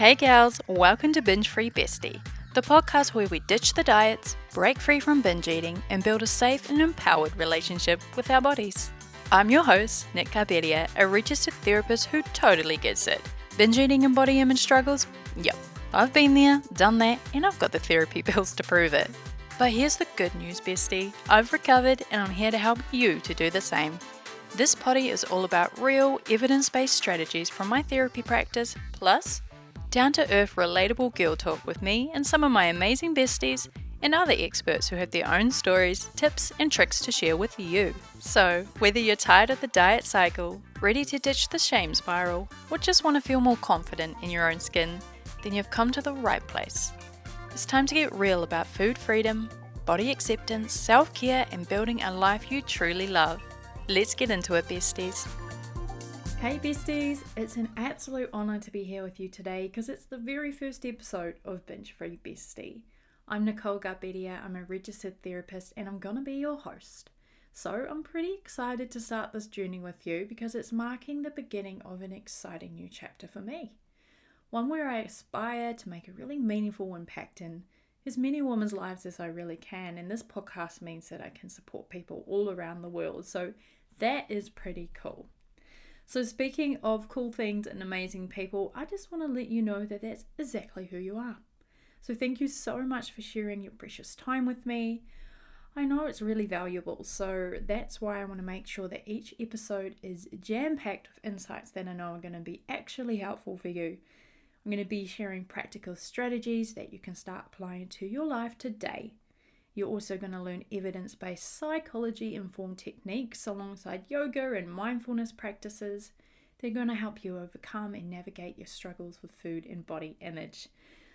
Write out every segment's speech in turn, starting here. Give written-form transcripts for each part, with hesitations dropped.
Hey gals, welcome to Binge Free Bestie, the podcast where we ditch the diets, break free from binge eating, and build a safe and empowered relationship with our bodies. I'm your host, Nicole Gaviria, a registered therapist who totally gets it. Binge eating and body image struggles? Yep, I've been there, done that, and I've got the therapy bills to prove it. But here's the good news, bestie. I've recovered and I'm here to help you to do the same. This potty is all about real, evidence-based strategies from my therapy practice, plus down-to-earth, relatable girl talk with me and some of my amazing besties and other experts who have their own stories, tips, and tricks to share with you. So, whether you're tired of the diet cycle, ready to ditch the shame spiral, or just want to feel more confident in your own skin, then you've come to the right place. It's time to get real about food freedom, body acceptance, self-care, and building a life you truly love. Let's get into it, besties. Hey besties, it's an absolute honour to be here with you today because it's the very first episode of Binge Free Bestie. I'm Nicole Gaviria, I'm a registered therapist and I'm going to be your host. So I'm pretty excited to start this journey with you because it's marking the beginning of an exciting new chapter for me. One where I aspire to make a really meaningful impact in as many women's lives as I really can, and this podcast means that I can support people all around the world, so that is pretty cool. So speaking of cool things and amazing people, I just want to let you know that that's exactly who you are. So thank you so much for sharing your precious time with me. I know it's really valuable, so that's why I want to make sure that each episode is jam-packed with insights that I know are going to be actually helpful for you. I'm going to be sharing practical strategies that you can start applying to your life today. You're also going to learn evidence-based psychology-informed techniques alongside yoga and mindfulness practices. They're going to help you overcome and navigate your struggles with food and body image.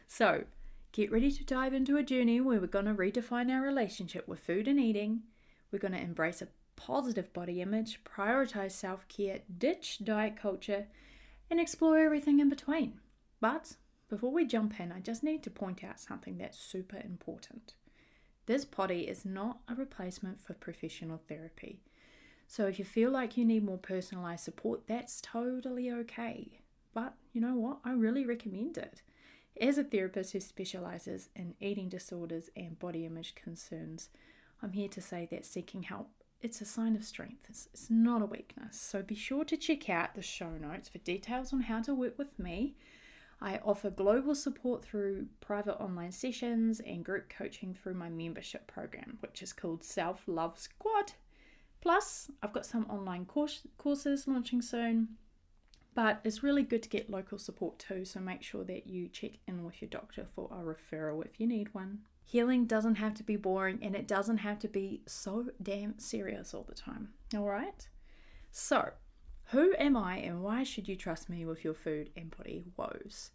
So, get ready to dive into a journey where we're going to redefine our relationship with food and eating. We're going to embrace a positive body image, prioritize self-care, ditch diet culture, and explore everything in between. But before we jump in, I just need to point out something that's super important. This potty is not a replacement for professional therapy. So if you feel like you need more personalized support, that's totally okay. But you know what? I really recommend it. As a therapist who specializes in eating disorders and body image concerns, I'm here to say that seeking help, it's a sign of strength. It's not a weakness. So be sure to check out the show notes for details on how to work with me. I offer global support through private online sessions and group coaching through my membership program, which is called Self-Love Squad. Plus, I've got some online courses launching soon, but it's really good to get local support too, so make sure that you check in with your doctor for a referral if you need one. Healing doesn't have to be boring and it doesn't have to be so damn serious all the time, all right? So, who am I and why should you trust me with your food and body woes?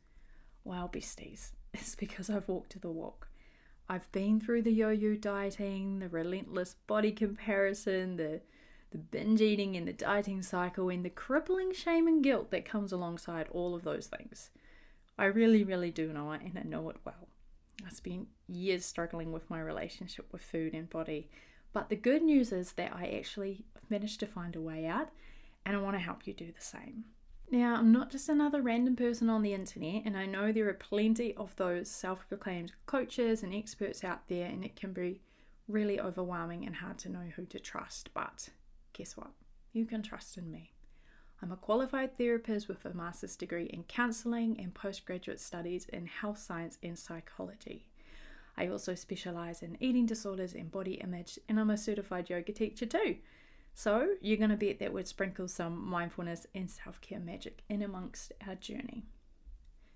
Well, besties, it's because I've walked the walk. I've been through the yo-yo dieting, the relentless body comparison, the binge eating and the dieting cycle, and the crippling shame and guilt that comes alongside all of those things. I really, really do know it and I know it well. I spent years struggling with my relationship with food and body, but the good news is that I actually managed to find a way out, and I want to help you do the same. Now, I'm not just another random person on the internet, and I know there are plenty of those self-proclaimed coaches and experts out there, and it can be really overwhelming and hard to know who to trust. But guess what? You can trust in me. I'm a qualified therapist with a master's degree in counseling and postgraduate studies in health science and psychology. I also specialize in eating disorders and body image, and I'm a certified yoga teacher too. So you're going to bet that would sprinkle some mindfulness and self-care magic in amongst our journey.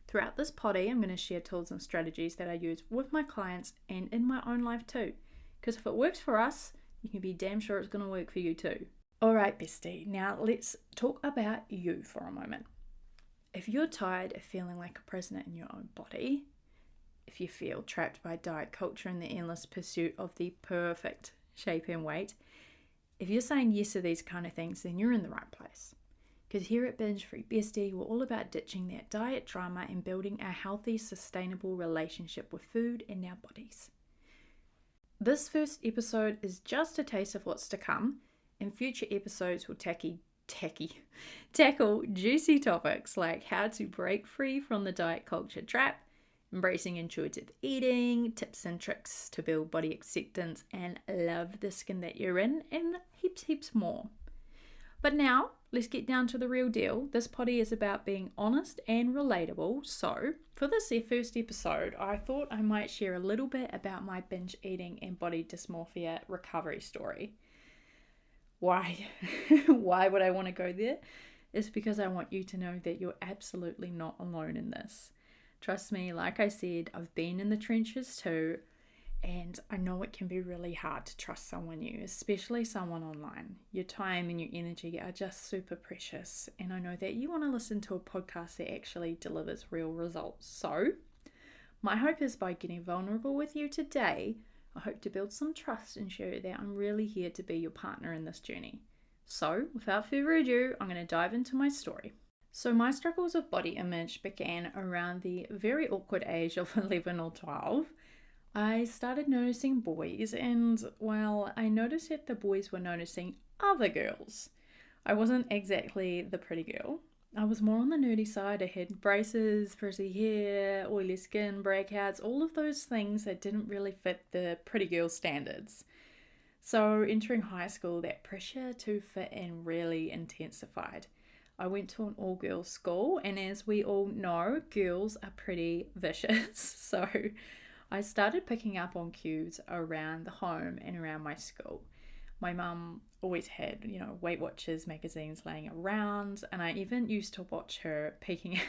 Throughout this potty, I'm going to share tools and strategies that I use with my clients and in my own life too. Because if it works for us, you can be damn sure it's going to work for you too. Alright bestie, now let's talk about you for a moment. If you're tired of feeling like a prisoner in your own body, if you feel trapped by diet culture and the endless pursuit of the perfect shape and weight, if you're saying yes to these kind of things, then you're in the right place. Because here at Binge Free Bestie, we're all about ditching that diet drama and building a healthy, sustainable relationship with food and our bodies. This first episode is just a taste of what's to come, and future episodes will tackle tackle juicy topics like how to break free from the diet culture trap, embracing intuitive eating, tips and tricks to build body acceptance and love the skin that you're in, and heaps more. But now, let's get down to the real deal. This potty is about being honest and relatable. So, for this first episode, I thought I might share a little bit about my binge eating and body dysmorphia recovery story. Why? Why would I want to go there? It's because I want you to know that you're absolutely not alone in this. Trust me, like I said, I've been in the trenches too. And I know it can be really hard to trust someone new, especially someone online. Your time and your energy are just super precious. And I know that you want to listen to a podcast that actually delivers real results. So, my hope is by getting vulnerable with you today, I hope to build some trust and show you that I'm really here to be your partner in this journey. So, without further ado, I'm going to dive into my story. So my struggles with body image began around the very awkward age of 11 or 12. I started noticing boys, and well, I noticed that the boys were noticing other girls. I wasn't exactly the pretty girl. I was more on the nerdy side. I had braces, frizzy hair, oily skin, breakouts, all of those things that didn't really fit the pretty girl standards. So entering high school, that pressure to fit in really intensified. I went to an all-girls school, and as we all know, girls are pretty vicious. So I started picking up on cues around the home and around my school. My mum always had, Weight Watchers magazines laying around, and I even used to watch her peeking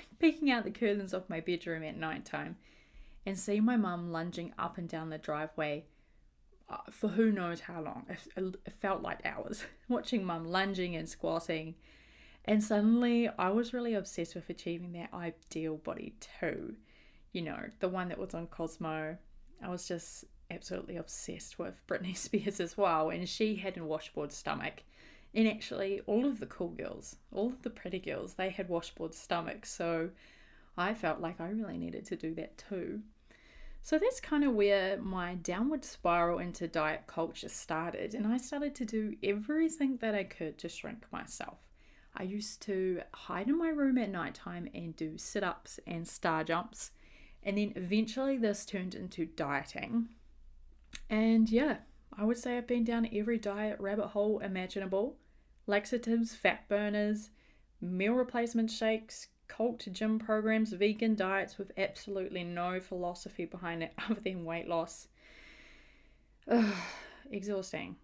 out the curtains of my bedroom at night time and see my mum lunging up and down the driveway for who knows how long. It felt like hours, watching mum lunging and squatting. And suddenly I was really obsessed with achieving that ideal body too. The one that was on Cosmo. I was just absolutely obsessed with Britney Spears as well, and she had a washboard stomach. And actually, all of the cool girls, all of the pretty girls, they had washboard stomachs, so I felt like I really needed to do that too. So that's kind of where my downward spiral into diet culture started, and I started to do everything that I could to shrink myself. I used to hide in my room at nighttime and do sit-ups and star jumps. And then eventually this turned into dieting. And yeah, I would say I've been down every diet rabbit hole imaginable. Laxatives, fat burners, meal replacement shakes, cult gym programs, vegan diets with absolutely no philosophy behind it other than weight loss. Exhausting.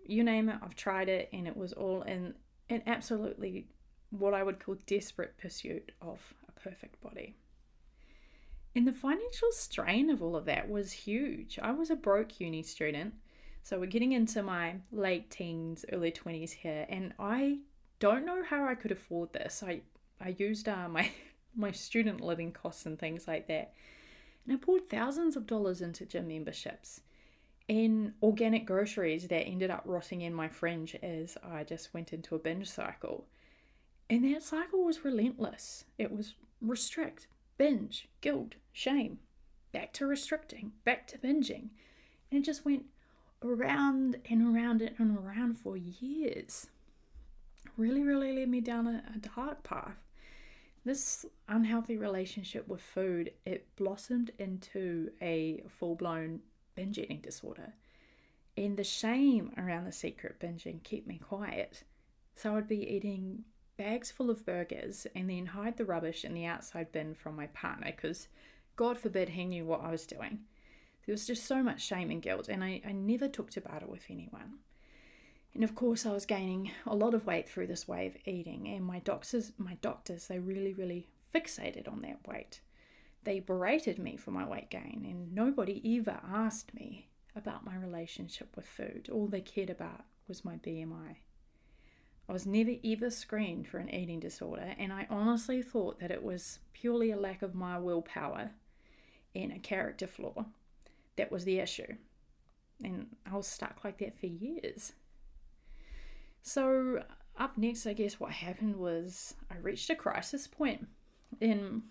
You name it, I've tried it, and it was all in an absolutely what I would call desperate pursuit of a perfect body. And the financial strain of all of that was huge. I was a broke uni student, so we're getting into my late teens, early 20s here, and I don't know how I could afford this. I used my student living costs and things like that, and I poured thousands of dollars into gym memberships and organic groceries that ended up rotting in my fridge as I just went into a binge cycle. And that cycle was relentless. It was restrict, binge, guilt, shame, back to restricting, back to binging. And it just went around and around and around for years. Really led me down a dark path. This unhealthy relationship with food, it blossomed into a full-blown binge eating disorder. And the shame around the secret binging kept me quiet. So I'd be eating bags full of burgers and then hide the rubbish in the outside bin from my partner because God forbid he knew what I was doing. There was just so much shame and guilt, and I never talked about it with anyone. And of course I was gaining a lot of weight through this way of eating, and my doctors, they really fixated on that weight. They berated me for my weight gain, and nobody ever asked me about my relationship with food. All they cared about was my BMI. I was never ever screened for an eating disorder, and I honestly thought that it was purely a lack of my willpower and a character flaw that was the issue. And I was stuck like that for years. So up next, I guess what happened was I reached a crisis point. And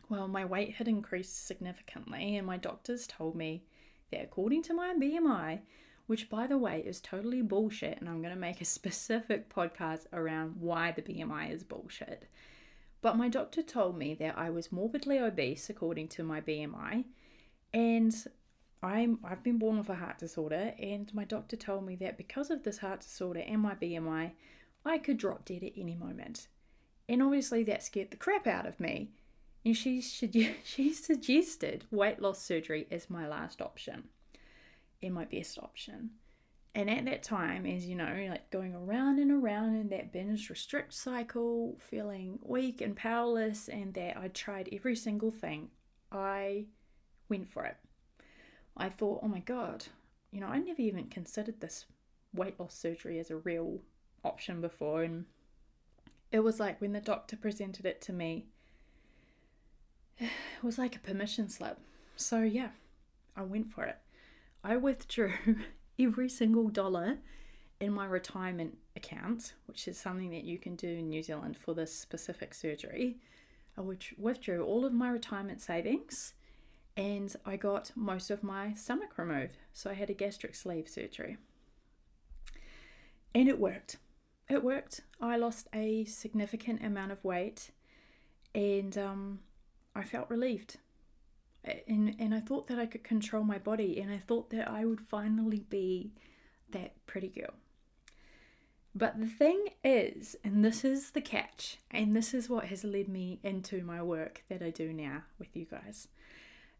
well, my weight had increased significantly, and my doctors told me that according to my BMI, which by the way is totally bullshit, and I'm going to make a specific podcast around why the BMI is bullshit. But my doctor told me that I was morbidly obese according to my BMI, and I've been born with a heart disorder, and my doctor told me that because of this heart disorder and my BMI, I could drop dead at any moment. And obviously that scared the crap out of me. And she suggested weight loss surgery as my last option and my best option. And at that time, as you know, like going around and around in that binge restrict cycle, feeling weak and powerless, and that I tried every single thing, I went for it. I thought, oh my God, I never even considered this weight loss surgery as a real option before. And it was like when the doctor presented it to me, it was like a permission slip. So yeah, I went for it. I withdrew every single dollar in my retirement account, which is something that you can do in New Zealand for this specific surgery. I withdrew all of my retirement savings, and I got most of my stomach removed. So I had a gastric sleeve surgery. And it worked. It worked. I lost a significant amount of weight, and I felt relieved. And I thought that I could control my body, and I thought that I would finally be that pretty girl. But the thing is, and this is the catch, and this is what has led me into my work that I do now with you guys,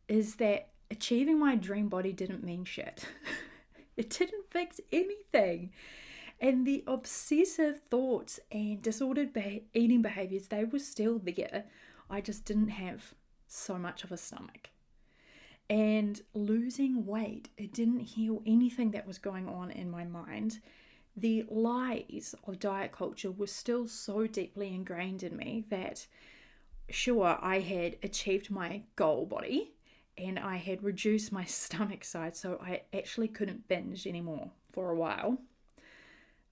is that achieving my dream body didn't mean shit. It didn't fix anything. And the obsessive thoughts and disordered eating behaviors, they were still there. I just didn't have so much of a stomach. And losing weight, it didn't heal anything that was going on in my mind. The lies of diet culture were still so deeply ingrained in me that, sure, I had achieved my goal body and I had reduced my stomach size, so I actually couldn't binge anymore for a while.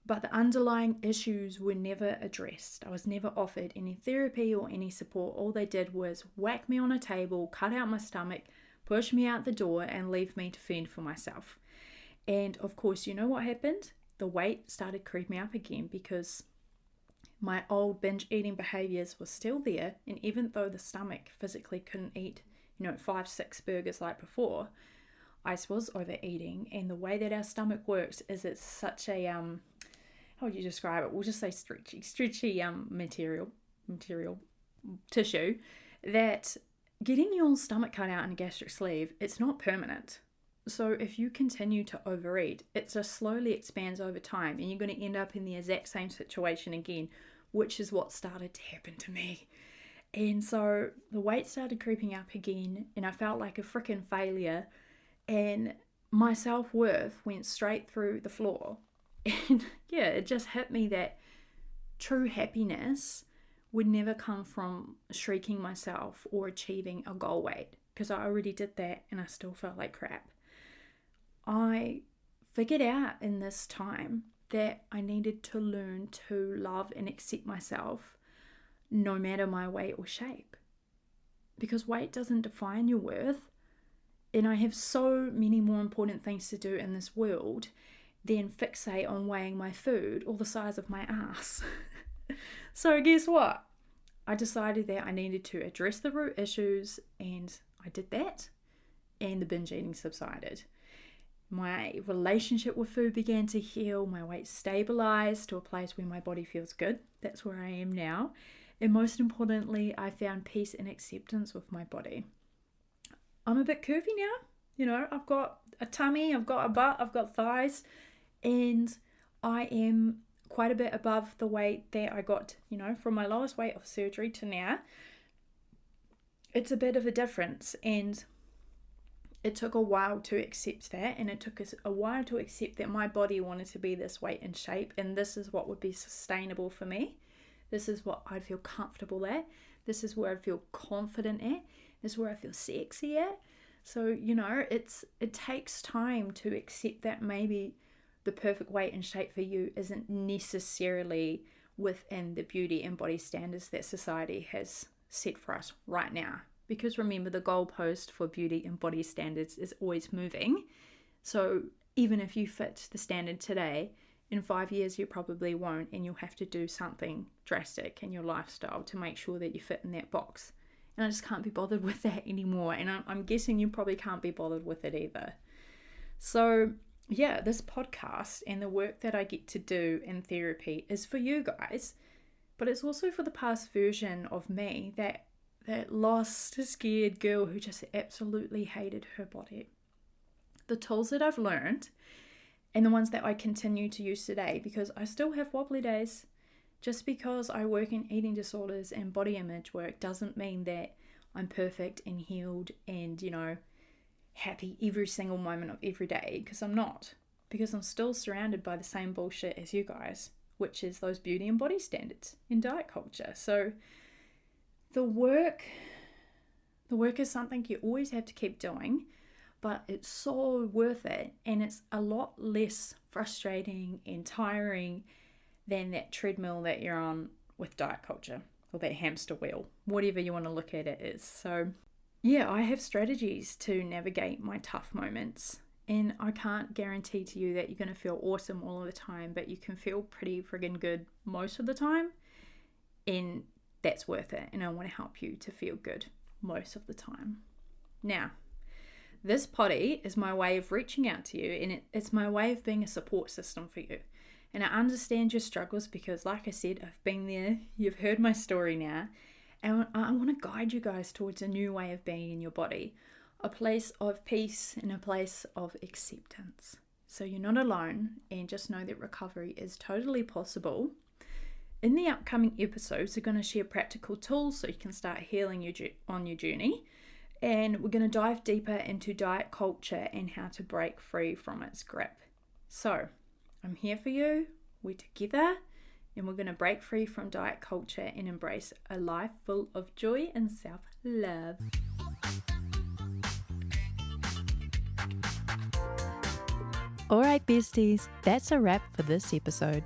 But the underlying issues were never addressed. I was never offered any therapy or any support. All they did was whack me on a table, cut out my stomach, push me out the door, and leave me to fend for myself. And of course, you know what happened? The weight started creeping up again because my old binge eating behaviors were still there. And even though the stomach physically couldn't eat, 5-6 burgers like before, I was overeating. And the way that our stomach works is it's such a, how would you describe it? We'll just say stretchy material tissue, that getting your stomach cut out in a gastric sleeve, it's not permanent. So if you continue to overeat, it just slowly expands over time, and you're going to end up in the exact same situation again, which is what started to happen to me. And so the weight started creeping up again, and I felt like a freaking failure, and my self-worth went straight through the floor. And yeah, it just hit me that true happiness would never come from shrinking myself or achieving a goal weight, because I already did that and I still felt like crap. I figured out in this time that I needed to learn to love and accept myself no matter my weight or shape, because weight doesn't define your worth, and I have so many more important things to do in this world than fixate on weighing my food or the size of my ass. So guess what? I decided that I needed to address the root issues, and I did that, and the binge eating subsided. My relationship with food began to heal, my weight stabilized to a place where my body feels good. That's where I am now. And most importantly, I found peace and acceptance with my body. I'm a bit curvy now. I've got a tummy, I've got a butt, I've got thighs, and I am quite a bit above the weight that I got, from my lowest weight of surgery to now. It's a bit of a difference, and it took a while to accept that, and it took a while to accept that my body wanted to be this weight and shape, and this is what would be sustainable for me. This is what I'd feel comfortable at. This is where I feel confident at. This is where I feel sexy at. So, it takes time to accept that maybe the perfect weight and shape for you isn't necessarily within the beauty and body standards that society has set for us right now. Because remember, the goalpost for beauty and body standards is always moving. So even if you fit the standard today, in 5 years you probably won't, and you'll have to do something drastic in your lifestyle to make sure that you fit in that box. And I just can't be bothered with that anymore, and I'm guessing you probably can't be bothered with it either. So yeah, this podcast and the work that I get to do in therapy is for you guys, but it's also for the past version of me, that lost, scared girl who just absolutely hated her body. The tools that I've learned and the ones that I continue to use today, because I still have wobbly days. Just because I work in eating disorders and body image work doesn't mean that I'm perfect and healed and, happy every single moment of every day, because I'm not. Because I'm still surrounded by the same bullshit as you guys, which is those beauty and body standards in diet culture. So the work is something you always have to keep doing, but it's so worth it, and it's a lot less frustrating and tiring than that treadmill that you're on with diet culture, or that hamster wheel, whatever you want to look at it is. So yeah, I have strategies to navigate my tough moments, and I can't guarantee to you that you're going to feel awesome all of the time, but you can feel pretty friggin' good most of the time, and that's worth it, and I want to help you to feel good most of the time. Now, this potty is my way of reaching out to you, and it's my way of being a support system for you. And I understand your struggles because, like I said, I've been there. You've heard my story now. And I want to guide you guys towards a new way of being in your body. A place of peace and a place of acceptance. So you're not alone, and just know that recovery is totally possible. In the upcoming episodes, we're going to share practical tools so you can start healing on your journey. And we're going to dive deeper into diet culture and how to break free from its grip. So, I'm here for you. We're together, and we're going to break free from diet culture and embrace a life full of joy and self-love. Alright besties, that's a wrap for this episode.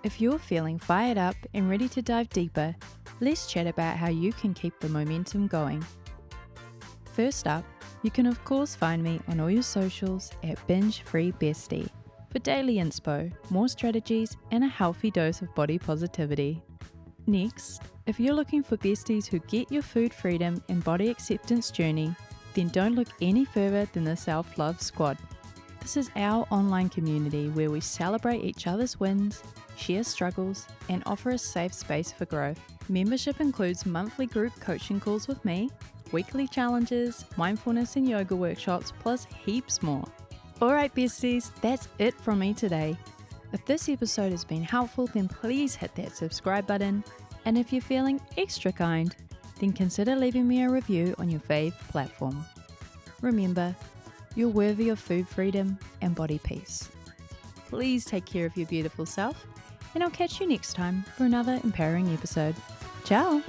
If you're feeling fired up and ready to dive deeper, let's chat about how you can keep the momentum going. First up, you can of course find me on all your socials at Binge Free Bestie for daily inspo, more strategies, and a healthy dose of body positivity. Next, if you're looking for besties who get your food freedom and body acceptance journey, then don't look any further than the Self-Love Squad. This is our online community where we celebrate each other's wins, share struggles, and offer a safe space for growth. Membership includes monthly group coaching calls with me, weekly challenges, mindfulness and yoga workshops, plus heaps more. Alright besties, that's it from me today. If this episode has been helpful, then please hit that subscribe button, and if you're feeling extra kind, then consider leaving me a review on your fave platform. Remember, you're worthy of food freedom and body peace. Please take care of your beautiful self, and I'll catch you next time for another empowering episode. Ciao!